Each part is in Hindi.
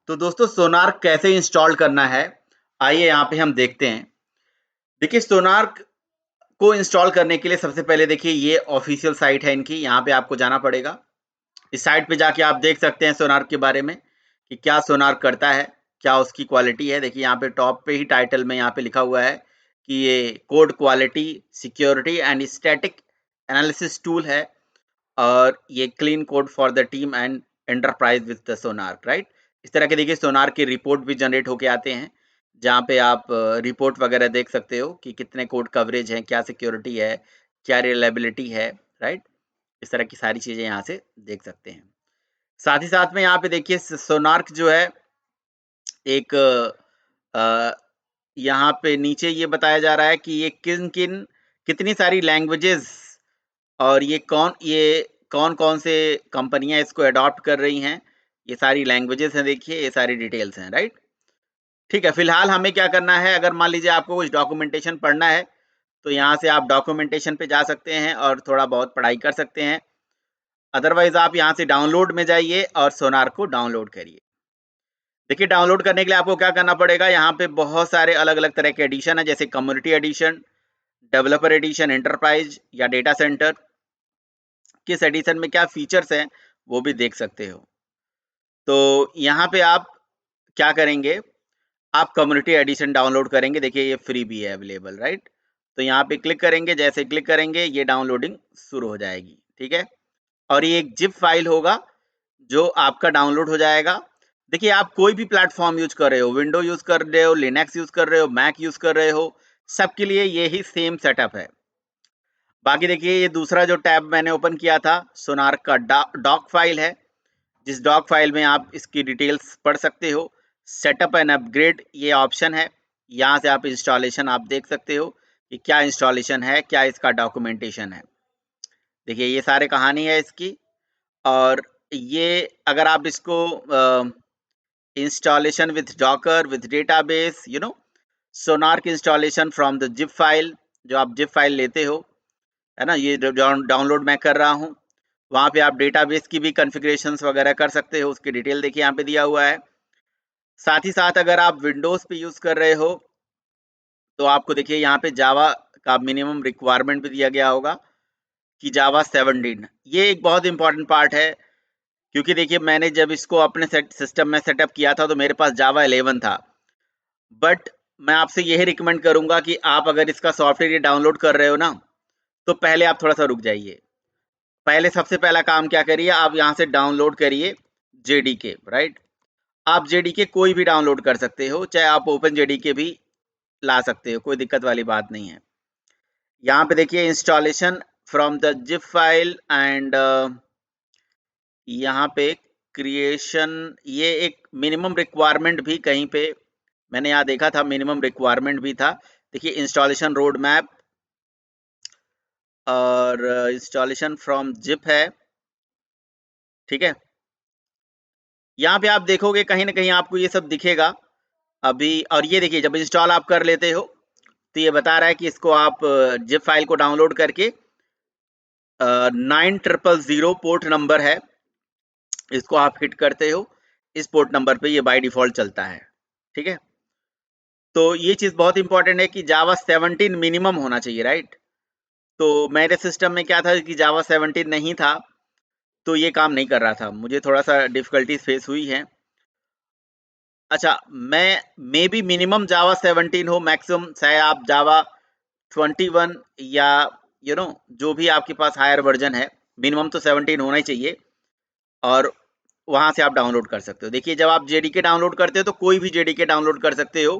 तो दोस्तों सोनार कैसे इंस्टॉल करना है, आइए यहाँ पे हम देखते हैं। देखिए सोनार को इंस्टॉल करने के लिए सबसे पहले देखिए ये ऑफिशियल साइट है इनकी, यहाँ पे आपको जाना पड़ेगा। इस साइट पे जाके आप देख सकते हैं सोनार के बारे में कि क्या सोनार करता है, क्या उसकी क्वालिटी है। देखिए यहाँ पे टॉप पे ही टाइटल में यहाँ पे लिखा हुआ है कि ये code quality, security and static analysis tool है और ये clean code for the team and enterprise with the Sonar, right. इस तरह के देखिए सोनार के रिपोर्ट भी जनरेट होके आते हैं, जहाँ पे आप रिपोर्ट वगैरह देख सकते हो कि कितने कोड कवरेज हैं, क्या सिक्योरिटी है, क्या रिलायबिलिटी है, राइट। इस तरह की सारी चीज़ें यहाँ से देख सकते हैं। साथ ही साथ में यहाँ पे देखिए सोनार्क जो है एक अ, यहाँ पे नीचे ये बताया जा रहा है कि ये किन-किन कितनी सारी लैंग्वेजेज़ और ये कौन-कौन से कंपनियाँ इसको अडॉप्ट कर रही हैं। ये सारी लैंग्वेजेज़ हैं देखिए, ये सारी डिटेल्स हैं, राइट? ठीक है, फिलहाल हमें क्या करना है, अगर मान लीजिए आपको कुछ डॉक्यूमेंटेशन पढ़ना है, तो यहाँ से आप डॉक्यूमेंटेशन पे जा सकते हैं और थोड़ा बहुत पढ़ाई कर सकते हैं। अदरवाइज़ आप यहाँ से डाउनलोड में जाइए और सोनार को डाउनलोड करिए। देखिए डाउनलोड करने के लिए आपको क्या करना पड़ेगा, यहाँ पे बहुत सारे अलग-अलग तरह के एडिशन हैं, जैसे community edition, developer edition, enterprise या डेटा सेंटर। किस एडिशन में क्या फीचर्स हैं, वो भी देख सकते हो। तो यहाँ पे आप क्या करेंगे, आप कम्युनिटी एडिशन डाउनलोड करेंगे। देखिए ये फ्री भी है अवेलेबल, राइट। तो यहाँ पे क्लिक करेंगे, जैसे क्लिक करेंगे ये डाउनलोडिंग शुरू हो जाएगी, ठीक है। और ये एक जिप फाइल होगा जो आपका डाउनलोड हो जाएगा। देखिए आप कोई भी प्लेटफॉर्म यूज कर रहे हो, विंडो यूज कर रहे हो, लिनक्स यूज कर रहे हो, मैक यूज कर रहे हो, सबके लिए यही सेम सेटअप है। बाकी देखिए ये दूसरा जो टैब मैंने ओपन किया था, सोनार का डॉक फाइल है, जिस डॉक फाइल में आप इसकी डिटेल्स पढ़ सकते हो। सेटअप एंड अपग्रेड ये ऑप्शन है, यहाँ से आप इंस्टॉलेशन आप देख सकते हो कि क्या इंस्टॉलेशन है, क्या इसका डॉक्यूमेंटेशन है। देखिए ये सारे कहानी है इसकी। और ये अगर आप इसको installation with docker with database, sonar की installation from the zip file, जो आप zip file लेते हो, है ना, ये डाउनलोड मैं कर रहा हूँ। वहाँ पे आप डेटाबेस की भी कॉन्फ़िगरेशंस वगैरह कर सकते हो, उसकी डिटेल देखिए यहाँ पे दिया हुआ है। साथ ही साथ अगर आप विंडोज़ पे यूज़ कर रहे हो, तो आपको देखिए यहाँ पे जावा का मिनिमम रिक्वायरमेंट भी दिया गया होगा कि जावा 17। ये एक बहुत इंपॉर्टेंट पार्ट है, क्योंकि देखिए मैंने जब इसको अपने सिस्टम में सेटअप किया था, तो मेरे पास जावा 11 था। बट मैं आपसे यही रिकमेंड करूंगा कि आप अगर इसका सॉफ्टवेयर डाउनलोड कर रहे हो ना, तो पहले आप थोड़ा सा रुक जाइए। पहले सबसे पहला काम क्या करिए, आप यहाँ से डाउनलोड करिए जेडीके, राइट। आप जेडीके कोई भी डाउनलोड कर सकते हो, चाहे आप ओपन जेडीके भी ला सकते हो, कोई दिक्कत वाली बात नहीं है। यहाँ पे देखिए installation from the zip file and यहाँ पे क्रिएशन, ये एक मिनिमम रिक्वायरमेंट भी कहीं पे मैंने यहाँ देखा था, मिनिमम रिक्वायरमेंट भी था। देखिए इंस्टॉलेशन रोड मैप और इंस्टॉलेशन फ्रॉम जिप है, ठीक है। यहाँ पे आप देखोगे कहीं ना कहीं आपको ये सब दिखेगा अभी। और ये देखिए जब इंस्टॉल आप कर लेते हो, तो ये बता रहा है कि इसको आप जिप फाइल को डाउनलोड करके 9000 पोर्ट नंबर है, इसको आप हिट करते हो। इस पोर्ट नंबर पे ये बाय डिफॉल्ट चलता है, ठीक है। तो ये चीज़ बहुत इंपॉर्टेंट है कि जावा 17 मिनिमम होना चाहिए, राइट। तो मेरे सिस्टम में क्या था कि जावा 17 नहीं था, तो ये काम नहीं कर रहा था, मुझे थोड़ा सा डिफिकल्टीज फेस हुई है। अच्छा, मैं मे बी मिनिमम जावा 17 हो, मैक्सिमम चाहे आप जावा 21 या जो भी आपके पास हायर वर्जन है, मिनिमम तो 17 होना ही चाहिए। और वहां से आप डाउनलोड कर सकते हो। देखिए जब आप जेडीके डाउनलोड करते हो, तो कोई भी जेडीके डाउनलोड कर सकते हो।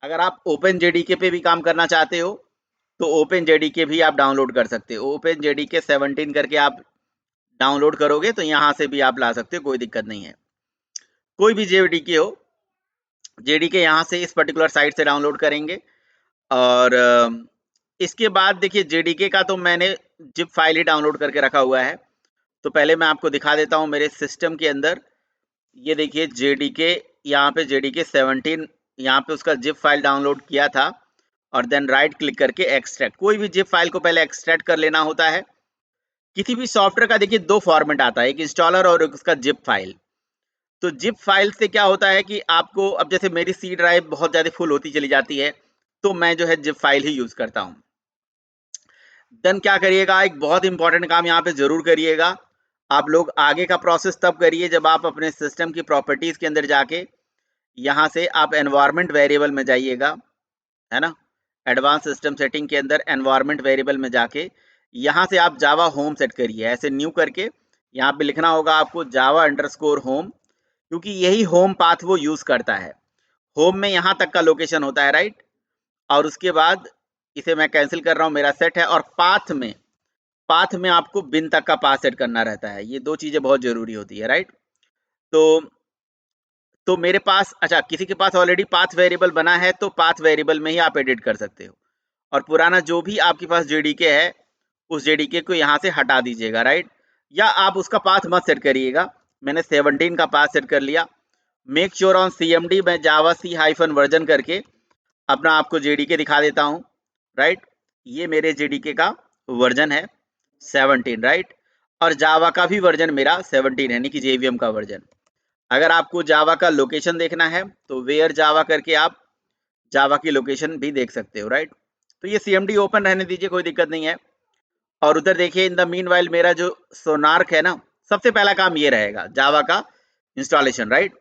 अगर आप ओपन जेडीके पे भी काम करना चाहते हो, तो ओपन जेडीके भी आप डाउनलोड कर सकते हो। ओपन जेडीके 17 करके आप डाउनलोड करोगे तो यहाँ से भी आप ला सकते हो, कोई दिक्कत नहीं है। कोई भी जेडीके हो, जेडीके यहाँ से इस पर्टिकुलर साइट से डाउनलोड करेंगे। और इसके बाद देखिए जेडीके का तो मैंने जिप फाइल ही डाउनलोड करके रखा हुआ है। तो पहले मैं आपको दिखा देता हूँ मेरे सिस्टम के अंदर। ये देखिए जेडीके, यहाँ पे जेडीके 17, यहाँ पे उसका जिप फाइल डाउनलोड किया था। और देन राइट क्लिक करके एक्सट्रैक्ट, कोई भी जिप फाइल को पहले एक्सट्रैक्ट कर लेना होता है। किसी भी सॉफ्टवेयर का देखिए दो फॉर्मेट आता है, एक इंस्टॉलर और एक उसका जिप फाइल। तो जिप फाइल से क्या होता है कि आपको, अब जैसे मेरी सी ड्राइव बहुत ज़्यादा फुल होती चली जाती है, तो मैं जो है जिप फाइल ही यूज़ करता हूँ। देन क्या करिएगा, एक बहुत इंपॉर्टेंट काम यहाँ पे ज़रूर करिएगा। आप लोग आगे का प्रोसेस तब करिए जब आप अपने सिस्टम की प्रॉपर्टीज़ के अंदर जाके यहाँ से आप एनवायरनमेंट वेरिएबल में जाइएगा, है ना? एडवांस सिस्टम सेटिंग के अंदर एनवायरनमेंट वेरिएबल में जाके यहाँ से आप जावा होम सेट करिए। ऐसे न्यू करके यहाँ पे लिखना होगा आपको जावा अंडरस्कोर होम, क्योंकि यही होम पाथ वो यूज़ करता है। होम में यहाँ तक का लोकेशन होता है, राइट? और उसके बाद इसे मैं कैंसिल कर रहा हूँ, मेरा सेट है। और पाथ में आपको बिन तक का पाथ सेट करना रहता है। ये 2 चीज़ें बहुत ज़रूरी होती है, राइट? तो मेरे पास, अच्छा, किसी के पास ऑलरेडी पाथ वेरिएबल बना है तो पाथ वेरिएबल में ही आप एडिट कर सकते हो। और पुराना जो भी आपके पास जेडीके है, उस जेडीके को यहाँ से हटा दीजिएगा, राइट? या आप उसका पाथ मत सेट करिएगा। मैंने 17 का पाथ सेट कर लिया। मेक श्योर ऑन सीएमडी में जावा सी हाइफन वर्जन करके अपना आपको जेडीके दिखा देता हूँ, राइट? ये मेरे जेडीके का वर्जन है 17, राइट? और जावा का भी वर्जन मेरा 17 है, यानी कि जेवीएम का वर्जन। अगर आपको जावा का लोकेशन देखना है तो वेयर जावा करके आप जावा की लोकेशन भी देख सकते हो, राइट? तो ये सीएमडी ओपन रहने दीजिए, कोई दिक्कत नहीं है। और उधर देखिए इन द मीनवाइल मेरा जो सोनार्क है ना, सबसे पहला काम ये रहेगा जावा का इंस्टॉलेशन, राइट?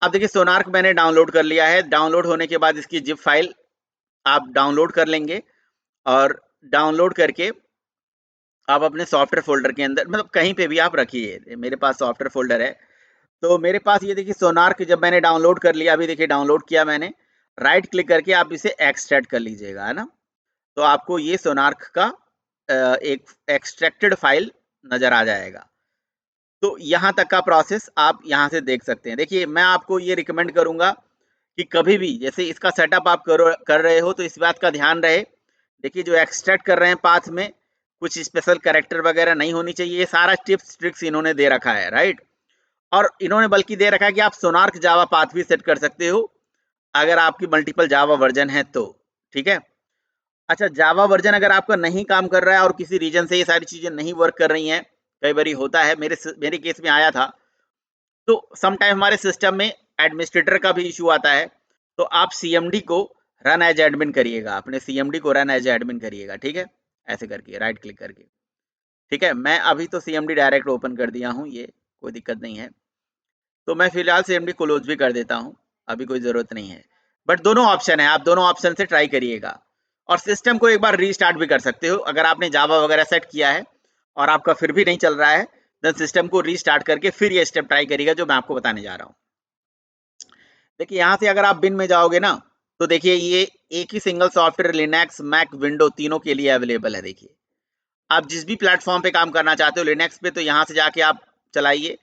अब देखिए सोनार्क मैंने डाउनलोड कर लिया है। डाउनलोड होने के बाद इसकी जिप फाइल आप डाउनलोड कर लेंगे और डाउनलोड करके आप अपने सॉफ्टवेयर फोल्डर के अंदर, मतलब कहीं पे भी आप रखिए। मेरे पास सॉफ्टवेयर फोल्डर है, तो मेरे पास ये देखिए सोनार्क जब मैंने डाउनलोड कर लिया, अभी देखिए डाउनलोड किया मैंने, राइट क्लिक करके आप इसे एक्सट्रैक्ट कर लीजिएगा, है ना? तो आपको ये सोनार्क का एक एक्सट्रैक्टेड फाइल नजर आ जाएगा। तो यहाँ तक का प्रोसेस आप यहाँ से देख सकते हैं। देखिए मैं आपको ये रिकमेंड करूंगा कि कभी भी जैसे इसका सेटअप आप कर रहे हो तो इस बात का ध्यान रहे, देखिए जो एक्सट्रैक्ट कर रहे हैं पाथ में कुछ स्पेशल कैरेक्टर वगैरह नहीं होनी चाहिए। ये सारा टिप्स ट्रिक्स इन्होंने दे रखा है, राइट? और इन्होंने बल्कि दे रखा है कि आप सोनार्क जावा पाथ भी सेट कर सकते हो अगर आपकी मल्टीपल जावा वर्जन है तो, ठीक है? अच्छा, जावा वर्जन अगर आपका नहीं काम कर रहा है और किसी रीजन से ये सारी चीजें नहीं वर्क कर रही हैं, कई बार होता है, मेरे केस में आया था, तो समटाइम हमारे सिस्टम में एडमिनिस्ट्रेटर का भी इशू आता है। तो आप सीएमडी को रन एज एडमिन करिएगा, अपने सीएमडी को रन एज एडमिन करिएगा, ठीक है? ऐसे करके राइट क्लिक करके, ठीक है? मैं अभी तो सीएमडी डायरेक्ट ओपन कर दिया हूँ, ये कोई दिक्कत नहीं है। तो मैं फिलहाल सीएमडी क्लोज भी कर देता हूँ, अभी कोई ज़रूरत नहीं है। बट दोनों ऑप्शन है, आप दोनों ऑप्शन से ट्राई करिएगा। और सिस्टम को एक बार रीस्टार्ट भी कर सकते हो अगर आपने जावा वगैरह सेट किया है और आपका फिर भी नहीं चल रहा है, देन सिस्टम को रीस्टार्ट करके फिर ये स्टेप ट्राई करिएगा जो मैं आपको बताने जा रहा हूँ। देखिए यहाँ से अगर आप बिन में जाओगे ना, तो देखिए ये एक ही single software Linux Mac window तीनों के लिए अवेलेबल है। देखिए आप जिस भी प्लेटफॉर्म पे काम करना चाहते हो, लिनक्स पे तो यहाँ से जाके आप चलाइए,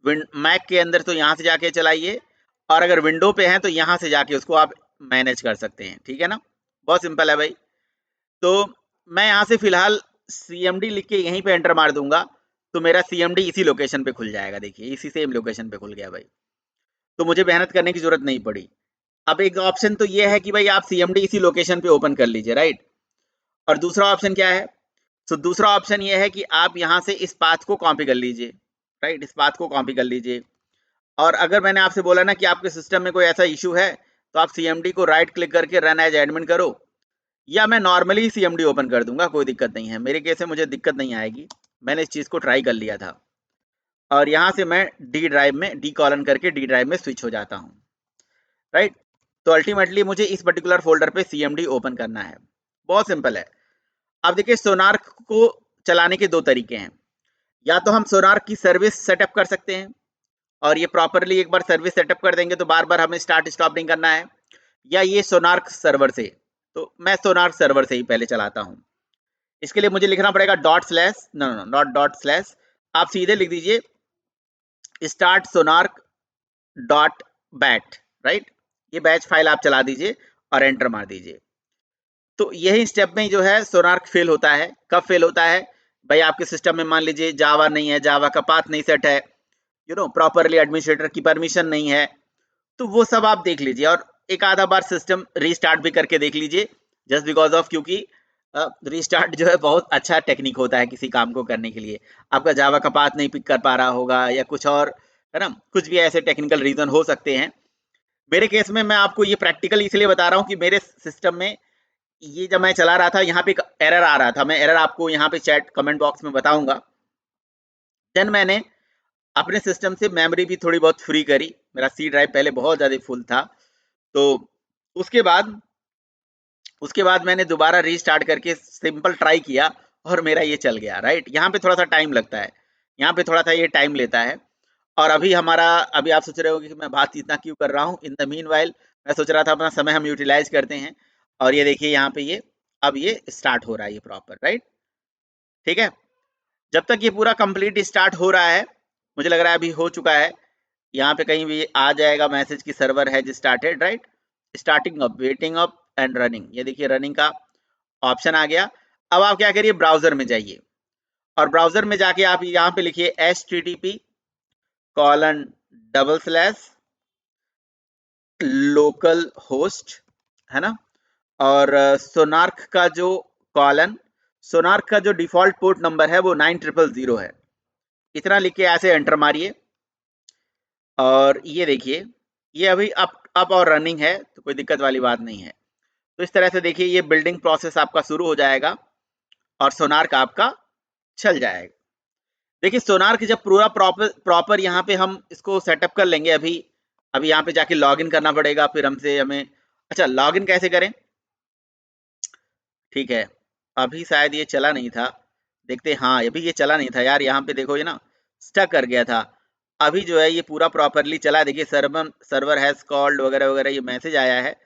मैक के अंदर तो यहाँ से जाके चलाइए, और अगर विंडो पे हैं तो यहाँ से जाके उसको आप मैनेज कर सकते हैं, ठीक है ना? बहुत सिंपल है भाई। तो मैं यहाँ से फिलहाल CMD लिख के यहीं पे एंटर मार दूंगा, तो मेरा CMD इसी लोकेशन पे खुल जाएगा। देखिए इसी सेम लोकेशन पे खुल गया भाई, तो मुझे मेहनत करने की जरूरत नहीं पड़ी। अब एक ऑप्शन तो ये है कि भाई आप CMD इसी लोकेशन पे ओपन कर लीजिए, राइट? और दूसरा ऑप्शन क्या है? तो दूसरा ऑप्शन ये है कि आप यहाँ से इस पाथ को कॉपी कर लीजिए, राइट? इस पाथ को कॉपी कर लीजिए। और अगर मैंने आपसे बोला ना कि आपके सिस्टम में कोई ऐसा इशू है, तो आप CMD को राइट क्लिक करके रन एज एडमिन करो, या मैं नॉर्मली CMD ओपन कर दूंगा, कोई दिक्कत नहीं है। मेरे केस में मुझे दिक्कत नहीं आएगी, मैंने इस चीज़ को ट्राई कर लिया था। और यहाँ से मैं डी ड्राइव में डी कॉलन करके डी ड्राइव में स्विच हो जाता हूँ, राइट? तो अल्टीमेटली मुझे इस पर्टिकुलर फोल्डर पे CMD ओपन करना है। बहुत सिंपल है। अब देखिए सोनार्क को चलाने के 2 तरीके हैं। या तो हम सोनार्क की सर्विस सेटअप कर सकते हैं, और ये प्रॉपरली एक बार सर्विस सेटअप कर देंगे तो बार बार हमें स्टार्ट स्टॉप नहीं करना है। या ये सोनार्क सर्वर से, तो मैं सोनार्क सर्वर से ही पहले चलाता हूँ। इसके लिए मुझे लिखना पड़ेगा ./ नॉट ./ आप सीधे लिख दीजिए स्टार्ट सोनार्क .bat, राइट? ये बैच फाइल आप चला दीजिए और एंटर मार दीजिए। तो यही स्टेप में जो है सोनार्क फेल होता है। कब फेल होता है भाई? आपके सिस्टम में मान लीजिए जावा नहीं है, जावा का पाथ नहीं सेट है, प्रॉपरली एडमिनिस्ट्रेटर की परमिशन नहीं है, तो वो सब आप देख लीजिए और एक आधा बार सिस्टम रीस्टार्ट भी करके देख लीजिए, जस्ट बिकॉज ऑफ, क्योंकि रीस्टार्ट जो है बहुत अच्छा टेक्निक होता है किसी काम को करने के लिए। आपका जावा का पाथ नहीं पिक कर पा रहा होगा या कुछ और है ना, कुछ भी ऐसे टेक्निकल रीजन हो सकते हैं। मेरे केस में मैं आपको ये प्रैक्टिकल इसलिए बता रहा हूँ कि मेरे सिस्टम में ये जब मैं चला रहा था यहाँ पे एक एरर आ रहा था, मैं एरर आपको यहाँ पे चैट कमेंट बॉक्स में बताऊंगा। देन मैंने अपने सिस्टम से मेमोरी भी थोड़ी बहुत फ्री करी, मेरा सी ड्राइव पहले बहुत ज़्यादा फुल था, तो उसके बाद मैंने दोबारा रीस्टार्ट करके सिंपल ट्राई किया और मेरा ये चल गया, राइट। यहाँ पे थोड़ा सा टाइम लगता है, यहाँ पे थोड़ा सा ये टाइम लेता है। और अभी आप सोच रहे होंगे कि मैं बात इतना क्यों कर रहा हूँ। इन द मीन वाइल मैं सोच रहा था अपना समय हम यूटिलाइज करते हैं, और ये देखिए यहाँ पे ये अब ये स्टार्ट हो रहा है ये प्रॉपर, राइट। ठीक है, जब तक ये पूरा कंप्लीट स्टार्ट हो रहा है, मुझे लग रहा है अभी हो चुका है, यहाँ पे कहीं भी आ जाएगा मैसेज की server has started, right. Starting up, waiting up and running, ये देखिए रनिंग का ऑप्शन आ गया। अब आप क्या करिए, ब्राउजर में जाइए और ब्राउजर में जाके आप यहाँ पे लिखिए http:// लोकल होस्ट, है ना, और सोनार्क का जो सोनार्क का जो डिफॉल्ट पोर्ट नंबर है वो 9000 है। इतना लिख के ऐसे एंटर मारिए और ये देखिए ये अभी अप और रनिंग है, तो कोई दिक्कत वाली बात नहीं है। तो इस तरह से देखिए ये बिल्डिंग प्रोसेस आपका शुरू हो जाएगा और सोनार्क आपका चल जाएगा। देखिए सोनार्क जब पूरा प्रॉपर यहाँ पे हम इसको सेटअप कर लेंगे, अभी यहाँ पे जाके लॉगिन करना पड़ेगा, फिर हमें अच्छा लॉगिन कैसे करें, ठीक है, अभी शायद ये चला नहीं था, देखते, हाँ अभी ये चला नहीं था यार, यहाँ पे देखो ये ना स्टक कर गया था। अभी जो है ये पूरा प्रॉपरली चला, देखिए सर्वर हैज कॉल्ड वगैरह वगैरह ये मैसेज आया है,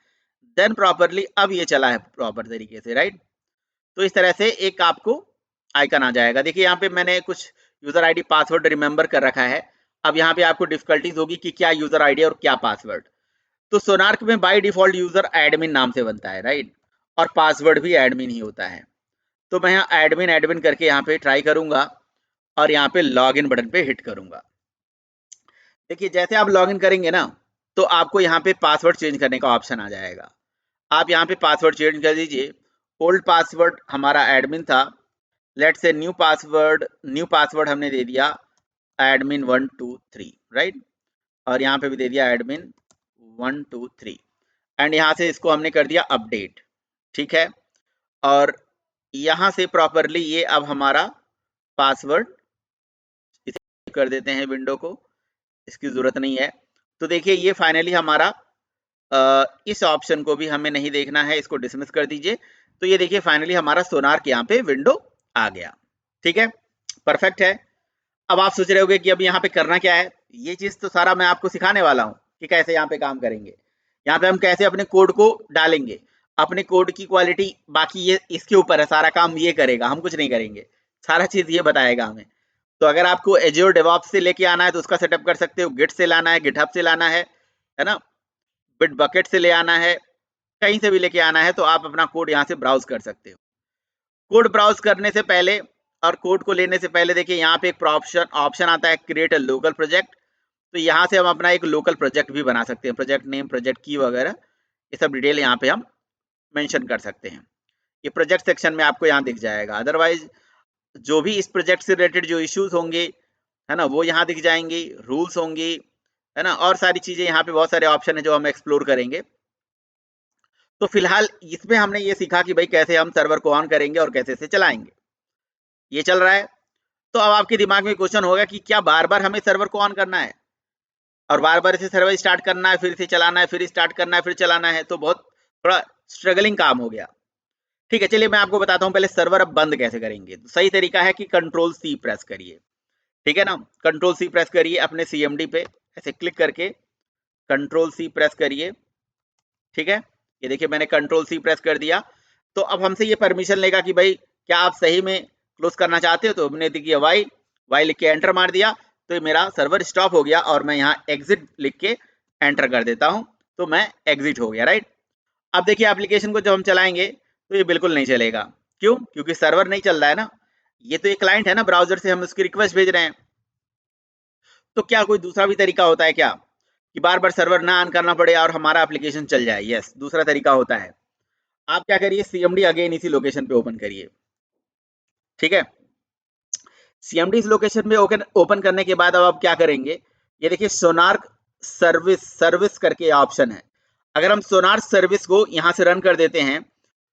देन प्रॉपरली अब ये चला है प्रॉपर तरीके से, राइट। तो इस तरह से एक आपको आइकन आ जाएगा। देखिए यहाँ पे मैंने कुछ यूजर आईडी पासवर्ड रिमेंबर कर रखा है। अब यहाँ पे आपको डिफिकल्टीज होगी कि क्या यूजर आईडी और क्या पासवर्ड। तो सोनार्क में बाय डिफॉल्ट यूजर एडमिन नाम से बनता है, राइट, और पासवर्ड भी एडमिन ही होता है। तो मैं यहाँ एडमिन एडमिन करके यहाँ पे ट्राई करूंगा और यहाँ पे लॉगिन बटन पे हिट करूंगा। देखिए जैसे आप लॉगिन करेंगे ना, तो आपको यहाँ पे पासवर्ड चेंज करने का ऑप्शन आ जाएगा। आप यहाँ पे पासवर्ड चेंज कर दीजिए। ओल्ड पासवर्ड हमारा एडमिन था, लेट से न्यू पासवर्ड हमने दे दिया एडमिन 123, राइट, और यहाँ पे भी दे दिया एडमिन 123 एंड यहाँ से इसको हमने कर दिया अपडेट, ठीक है। और यहाँ से प्रॉपरली ये अब हमारा पासवर्ड इसे कर देते हैं, विंडो को इसकी जरूरत नहीं है। तो देखिए ये फाइनली हमारा इस ऑप्शन को भी हमें नहीं देखना है, इसको डिसमिस कर दीजिए। तो ये देखिए फाइनली हमारा सोनार्क यहाँ पे विंडो आ गया, ठीक है, परफेक्ट है। अब आप सोच रहे होंगे कि अब यहाँ पे करना क्या है, ये चीज तो सारा मैं आपको सिखाने वाला हूँ कि कैसे यहाँ पे काम करेंगे। यहाँ पे हम कैसे अपने कोड को डालेंगे, अपने कोड की क्वालिटी, बाकी ये इसके ऊपर है, सारा काम ये करेगा, हम कुछ नहीं करेंगे, सारा चीज ये बताएगा हमें। तो अगर आपको एज्योर डेवऑप्स से लेके आना है तो उसका सेटअप कर सकते हो, गिट से लाना है, गिटहब से लाना है ना, बिट बकेट से ले आना है, कहीं से भी लेके आना है, तो आप अपना कोड यहाँ से ब्राउज कर सकते हो। कोड ब्राउज करने से पहले और कोड को लेने से पहले देखिए यहाँ पे एक ऑप्शन आता है क्रिएट अ लोकल प्रोजेक्ट। तो यहाँ से हम अपना एक लोकल प्रोजेक्ट भी बना सकते हैं, प्रोजेक्ट नेम, प्रोजेक्ट की वगैरह ये सब डिटेल यहाँ पे हम मेंशन कर सकते हैं। ये प्रोजेक्ट सेक्शन में आपको यहाँ दिख जाएगा। अदरवाइज जो भी इस प्रोजेक्ट से रिलेटेड जो इश्यूज होंगे, है ना, वो यहाँ दिख जाएंगे, रूल्स होंगे, है ना, और सारी चीजें यहाँ पे बहुत सारे ऑप्शन है जो हम एक्सप्लोर करेंगे। तो फिलहाल इसमें हमने ये सीखा कि भाई कैसे हम सर्वर को ऑन करेंगे और कैसे इसे चलाएंगे। ये चल रहा है। तो अब आपके दिमाग में क्वेश्चन होगा कि क्या बार बार हमें सर्वर को ऑन करना है और बार बार इसे सर्वर स्टार्ट करना है, फिर इसे चलाना है, फिर स्टार्ट करना है, फिर चलाना है, तो बहुत थोड़ा स्ट्रगलिंग काम हो गया। ठीक है, चलिए मैं आपको बताता हूँ पहले सर्वर अब बंद कैसे करेंगे। तो सही तरीका है कि कंट्रोल सी प्रेस करिए, ठीक है ना, कंट्रोल सी प्रेस करिए अपने सीएमडी पे, ऐसे क्लिक करके कंट्रोल सी प्रेस करिए, ठीक है। ये देखिए मैंने कंट्रोल सी प्रेस कर दिया। तो अब हमसे ये परमिशन लेगा कि भाई क्या आप सही में क्लोज करना चाहते हो, तो हमने देखिए वाई लिख के एंटर मार दिया, तो मेरा सर्वर स्टॉप हो गया और मैं यहाँ एग्जिट लिख के एंटर कर देता हूँ, तो मैं एग्जिट हो गया, राइट। अब देखिए एप्लीकेशन को जब हम चलाएंगे तो ये बिल्कुल नहीं चलेगा। क्यों? क्योंकि सर्वर नहीं चल रहा है ना, ये तो एक क्लाइंट है ना, ब्राउजर से हम उसकी रिक्वेस्ट भेज रहे हैं। तो क्या कोई दूसरा भी तरीका होता है क्या कि बार बार सर्वर ना ऑन करना पड़े और हमारा एप्लीकेशन चल जाए? यस, दूसरा तरीका होता है। आप क्या करिए, सीएमडी अगेन इसी लोकेशन पे ओपन करिए, ठीक है। सीएमडी इस लोकेशन पे ओपन करने के बाद अब आप क्या करेंगे, ये देखिए सोनार्क सर्विस करके ऑप्शन है। अगर हम सोनार सर्विस को यहाँ से रन कर देते हैं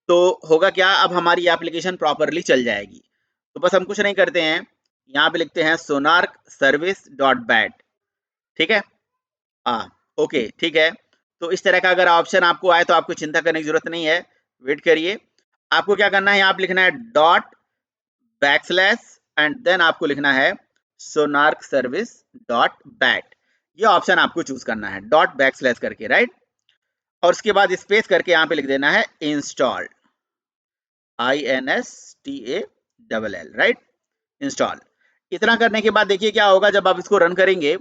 तो होगा क्या, अब हमारी एप्लीकेशन प्रॉपरली चल जाएगी। तो बस हम कुछ नहीं करते हैं, यहाँ पे लिखते हैं सोनार्क सर्विस डॉट बैट, ठीक है। ओके ठीक है। तो इस तरह का अगर ऑप्शन आपको आए तो आपको चिंता करने की जरूरत नहीं है, वेट करिए। आपको क्या करना है, यहाँ पे लिखना है डॉट बैकस्लैश एंड देन आपको लिखना है सोनार्क सर्विस डॉट बैट। ये ऑप्शन आपको चूज करना है डॉट बैकस्लैश करके, राइट। और उसके बाद स्पेस करके यहाँ पे लिख देना है इंस्टॉल, INSTALL, राइट, इंस्टॉल। इतना करने के बाद देखिए क्या होगा, जब आप इसको रन करेंगे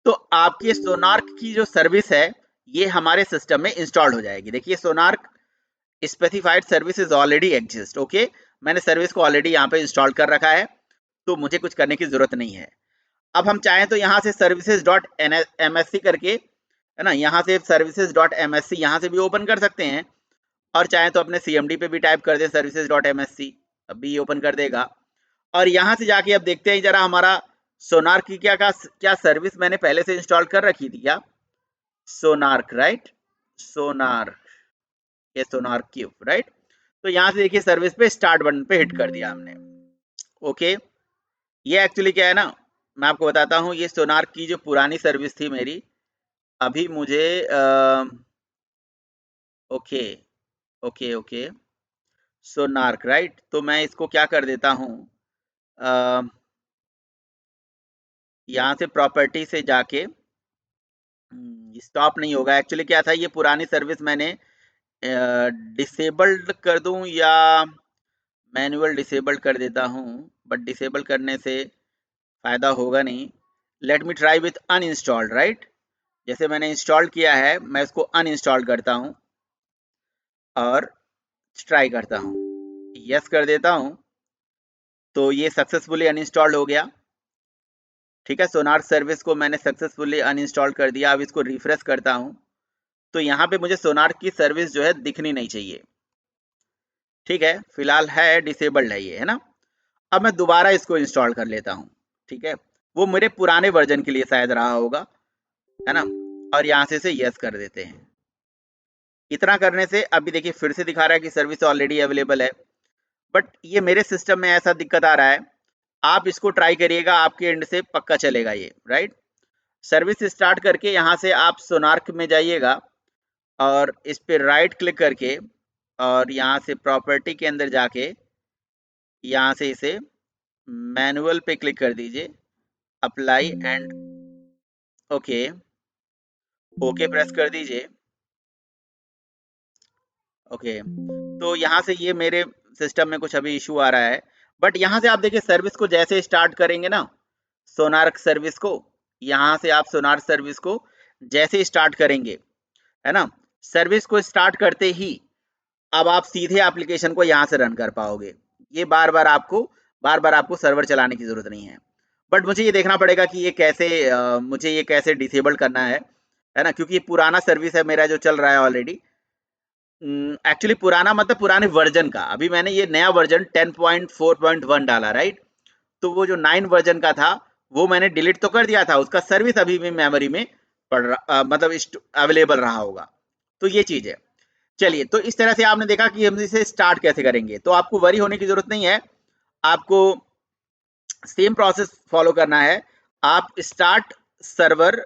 तो आपके सोनार्क की जो सर्विस है ये हमारे सिस्टम में इंस्टॉल हो जाएगी। देखिए SonarQube specified service is already exist, okay. मैंने सर्विस को ऑलरेडी यहाँ पे इंस्टॉल कर रखा है, तो मुझे कुछ करने की जरूरत नहीं है। अब हम चाहें तो यहाँ से सर्विसेज डॉट MSC करके, है ना, यहाँ से सर्विसेज डॉट MSC यहाँ से भी ओपन कर सकते हैं, और चाहे तो अपने CMD पे भी टाइप कर दे सर्विसेज डॉट MSC, अभी ओपन कर देगा। और यहाँ से जाके अब देखते हैं जरा हमारा सोनार्क की क्या सर्विस मैंने पहले से इंस्टॉल कर रखी थी क्या। सोनार्क, राइट, सोनार्क, ये सोनार्क क्यूब, राइट। तो यहाँ से देखिए सर्विस पे स्टार्ट बटन पे हिट कर दिया हमने, ओके। ये एक्चुअली क्या है ना, मैं आपको बताता हूँ, ये सोनार्क की जो पुरानी सर्विस थी मेरी, अभी मुझे ओके ओके ओके सोनार्क, राइट। तो मैं इसको क्या कर देता हूँ, यहाँ से प्रॉपर्टी से जाके स्टॉप नहीं होगा। एक्चुअली क्या था, ये पुरानी सर्विस मैंने डिसेबल्ड कर दूं या मैनुअल डिसेबल्ड कर देता हूँ, बट डिसेबल करने से फायदा होगा नहीं। Let me try with uninstalled, right. जैसे मैंने इंस्टॉल किया है मैं इसको अनइंस्टॉल करता हूँ और ट्राई करता हूँ, यस कर देता हूँ, तो ये सक्सेसफुली अनइंस्टॉल्ड हो गया, ठीक है। सोनार सर्विस को मैंने सक्सेसफुली अनइंस्टॉल कर दिया। अब इसको रिफ्रेश करता हूँ तो यहाँ पे मुझे सोनार की सर्विस जो है दिखनी नहीं चाहिए, ठीक है। फिलहाल है डिसेबल्ड है ये, है ना। अब मैं दोबारा इसको इंस्टॉल कर लेता हूँ, ठीक है। वो मेरे पुराने वर्जन के लिए शायद रहा होगा, है ना। और यहाँ से यस कर देते हैं। इतना करने से अभी देखिए फिर से दिखा रहा है कि सर्विस ऑलरेडी अवेलेबल है, बट ये मेरे सिस्टम में ऐसा दिक्कत आ रहा है। आप इसको ट्राई करिएगा, आपके एंड से पक्का चलेगा ये, राइट। सर्विस स्टार्ट करके यहाँ से आप सोनार्क में जाइएगा और इस पे राइट क्लिक करके और यहाँ से प्रॉपर्टी के अंदर जाके यहाँ से इसे मैनुअल पे क्लिक कर दीजिए, apply and okay, okay press कर दीजिए, ओके। तो यहाँ से ये मेरे सिस्टम में कुछ अभी इशू आ रहा है, बट यहाँ से आप देखिए सर्विस को जैसे स्टार्ट करेंगे ना, सोनार्क सर्विस को, यहाँ से आप सोनार सर्विस को जैसे स्टार्ट करेंगे, है ना, सर्विस को स्टार्ट करते ही अब आप सीधे एप्लीकेशन को यहाँ से रन कर पाओगे। ये बार बार आपको सर्वर चलाने की जरूरत नहीं है। बट मुझे ये देखना पड़ेगा कि ये कैसे मुझे ये कैसे डिसेबल करना है ना, क्योंकि ये पुराना सर्विस है मेरा जो चल रहा है ऑलरेडी। एक्चुअली पुराना मतलब पुराने वर्जन का, अभी मैंने ये नया वर्जन 10.4.1 डाला, राइट। तो वो जो 9 वर्जन का था वो मैंने डिलीट तो कर दिया था, उसका सर्विस अभी भी मेमोरी में मतलब अवेलेबल रहा होगा। तो ये चीज है। चलिए, तो इस तरह से आपने देखा कि हम इसे स्टार्ट कैसे करेंगे। तो आपको वरी होने की जरूरत नहीं है, आपको सेम प्रोसेस फॉलो करना है। आप स्टार्ट सर्वर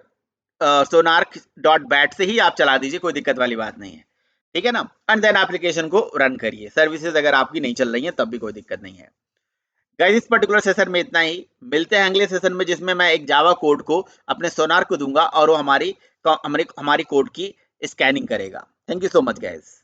सोनार्क डॉट बैट से ही आप चला दीजिए, कोई दिक्कत वाली बात नहीं है, ठीक है ना। एंड देन एप्लीकेशन को रन करिए। सर्विसेज अगर आपकी नहीं चल रही है तब भी कोई दिक्कत नहीं है। गाइस, इस पर्टिकुलर सेशन में इतना ही। मिलते हैं अगले सेशन में जिसमें मैं एक जावा कोड को अपने सोनार को दूंगा और वो हमारी कोड की स्कैनिंग करेगा। Thank you so much guys.